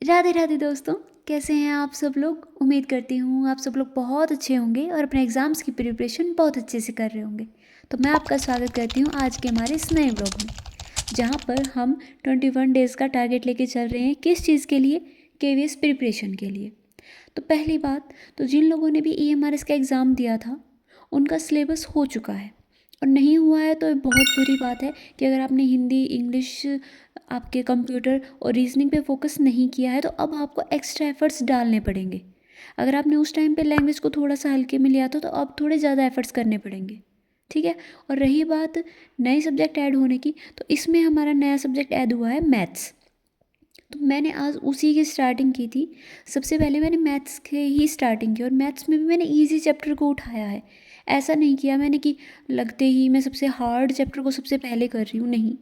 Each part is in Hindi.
राधे राधे दोस्तों, कैसे हैं आप सब लोग। उम्मीद करती हूँ आप सब लोग बहुत अच्छे होंगे और अपने एग्ज़ाम्स की प्रिपरेशन बहुत अच्छे से कर रहे होंगे। तो मैं आपका स्वागत करती हूँ आज के हमारे इस नए ब्लॉग में, जहाँ पर हम 21 डेज़ का टारगेट लेके चल रहे हैं। किस चीज़ के लिए? केवीएस प्रिपरेशन के लिए। तो पहली बात, तो जिन लोगों ने भी ईएमआरएस का एग्ज़ाम दिया था उनका सिलेबस हो चुका है, और नहीं हुआ है तो ये बहुत बुरी बात है कि अगर आपने हिंदी, इंग्लिश, आपके कंप्यूटर और रीजनिंग पे फोकस नहीं किया है तो अब आपको एक्स्ट्रा एफर्ट्स डालने पड़ेंगे। अगर आपने उस टाइम पे लैंग्वेज को थोड़ा सा हल्के में लिया था तो अब थोड़े ज़्यादा एफर्ट्स करने पड़ेंगे, ठीक है। और रही बात नए सब्जेक्ट ऐड होने की, तो इसमें हमारा नया सब्जेक्ट ऐड हुआ है मैथ्स। तो मैंने आज उसी की स्टार्टिंग की थी। सबसे पहले मैंने मैथ्स के ही स्टार्टिंग की, और मैथ्स में भी मैंने इजी चैप्टर को उठाया है। ऐसा नहीं किया मैंने कि लगते ही मैं सबसे हार्ड चैप्टर को सबसे पहले कर रही हूँ, नहीं।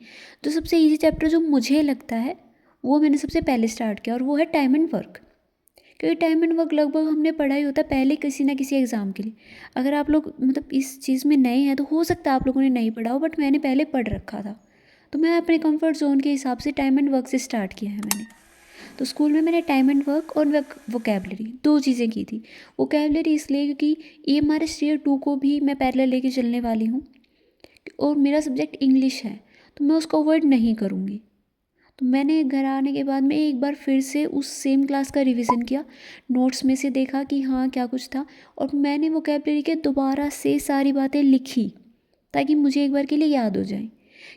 जो सबसे इजी चैप्टर जो मुझे लगता है वो मैंने सबसे पहले स्टार्ट किया, और वो है टाइम एंड वर्क। क्योंकि टाइम एंड वर्क लगभग हमने पढ़ा ही होता है पहले किसी ना किसी एग्ज़ाम के लिए। अगर आप लोग मतलब इस चीज़ में नए हैं तो हो सकता है आप लोगों ने नहीं पढ़ा हो, बट मैंने पहले पढ़ रखा था। तो मैं अपने कंफर्ट जोन के हिसाब से टाइम एंड वर्क से स्टार्ट किया है मैंने। तो स्कूल में मैंने टाइम एंड वर्क और वोकेबलरी दो चीज़ें की थी। वोकेबलरी इसलिए क्योंकि ईएमआरएस ईयर 2 को भी मैं पैरेलल लेके चलने वाली हूँ, और मेरा सब्जेक्ट इंग्लिश है तो मैं उसको अवॉइड नहीं करूँगी। तो मैंने घर आने के बाद में एक बार फिर से उस सेम क्लास का रिवीजन किया, नोट्स में से देखा कि हाँ क्या कुछ था, और मैंने वोकेबलरी के दोबारा से सारी बातें लिखी ताकि मुझे एक बार के लिए याद हो जाए।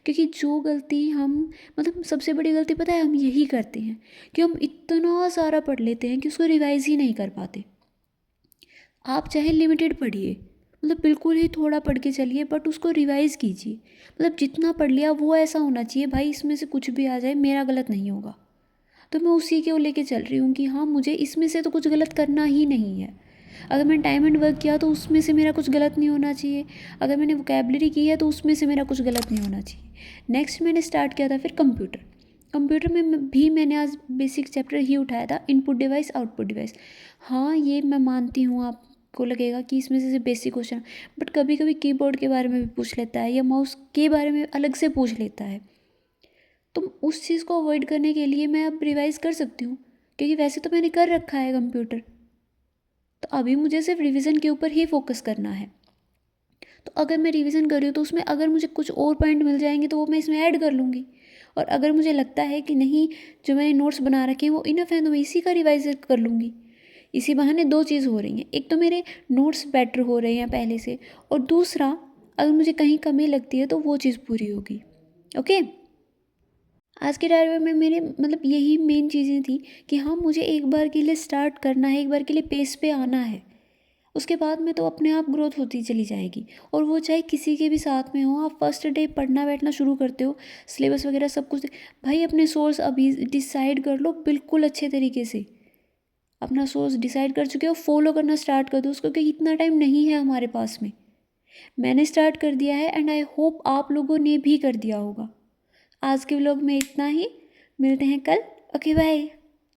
क्योंकि जो गलती हम मतलब सबसे बड़ी गलती पता है हम यही करते हैं कि हम इतना सारा पढ़ लेते हैं कि उसको रिवाइज ही नहीं कर पाते। आप चाहे लिमिटेड पढ़िए, मतलब बिल्कुल ही थोड़ा पढ़ के चलिए, बट उसको रिवाइज़ कीजिए। मतलब जितना पढ़ लिया वो ऐसा होना चाहिए भाई इसमें से कुछ भी आ जाए मेरा गलत नहीं होगा। तो मैं उसी के वो लेके चल रही हूँ कि हाँ मुझे इसमें से तो कुछ गलत करना ही नहीं है। अगर मैंने टाइम एंड वर्क किया तो उसमें से मेरा कुछ गलत नहीं होना चाहिए। अगर मैंने वोकेबलरी की है तो उसमें से मेरा कुछ गलत नहीं होना चाहिए। नेक्स्ट मैंने स्टार्ट किया था फिर कंप्यूटर। कंप्यूटर में भी मैंने आज बेसिक चैप्टर ही उठाया था, इनपुट डिवाइस आउटपुट डिवाइस। हाँ ये मैं मानती हूँ आपको लगेगा कि इसमें से बेसिक क्वेश्चन, बट कभी कभी कीबोर्ड के बारे में भी पूछ लेता है या माउस के बारे में अलग से पूछ लेता है। तो उस चीज़ को अवॉइड करने के लिए मैं अब रिवाइज़ कर सकती हूँ, क्योंकि वैसे तो मैंने कर रखा है कंप्यूटर। तो अभी मुझे सिर्फ रिवीजन के ऊपर ही फोकस करना है। तो अगर मैं रिवीजन कर रही हूँ तो उसमें अगर मुझे कुछ और पॉइंट मिल जाएंगे तो वो मैं इसमें ऐड कर लूँगी। और अगर मुझे लगता है कि नहीं जो मैंने नोट्स बना रखे हैं वो इनफ है तो मैं इसी का रिवाइज कर लूँगी। इसी बहाने दो चीज़ हो रही हैं, एक तो मेरे नोट्स बेटर हो रहे हैं पहले से, और दूसरा अगर मुझे कहीं कमी लगती है तो वो चीज़ पूरी होगी। ओके। आज के डायरी में मेरे मतलब यही मेन चीज़ें थी कि हाँ मुझे एक बार के लिए स्टार्ट करना है, एक बार के लिए पेस पे आना है। उसके बाद में तो अपने आप ग्रोथ होती चली जाएगी, और वो चाहे किसी के भी साथ में हो। आप फर्स्ट डे पढ़ना बैठना शुरू करते हो, सिलेबस वगैरह सब कुछ भाई अपने सोर्स अभी डिसाइड कर लो बिल्कुल अच्छे तरीके से। अपना सोर्स डिसाइड कर चुके हो, फॉलो करना स्टार्ट कर दो उसको, क्योंकि इतना टाइम नहीं है हमारे पास में। मैंने स्टार्ट कर दिया है एंड आई होप आप लोगों ने भी कर दिया होगा। आज के व्लॉग में इतना ही, मिलते हैं कल। Okay bye.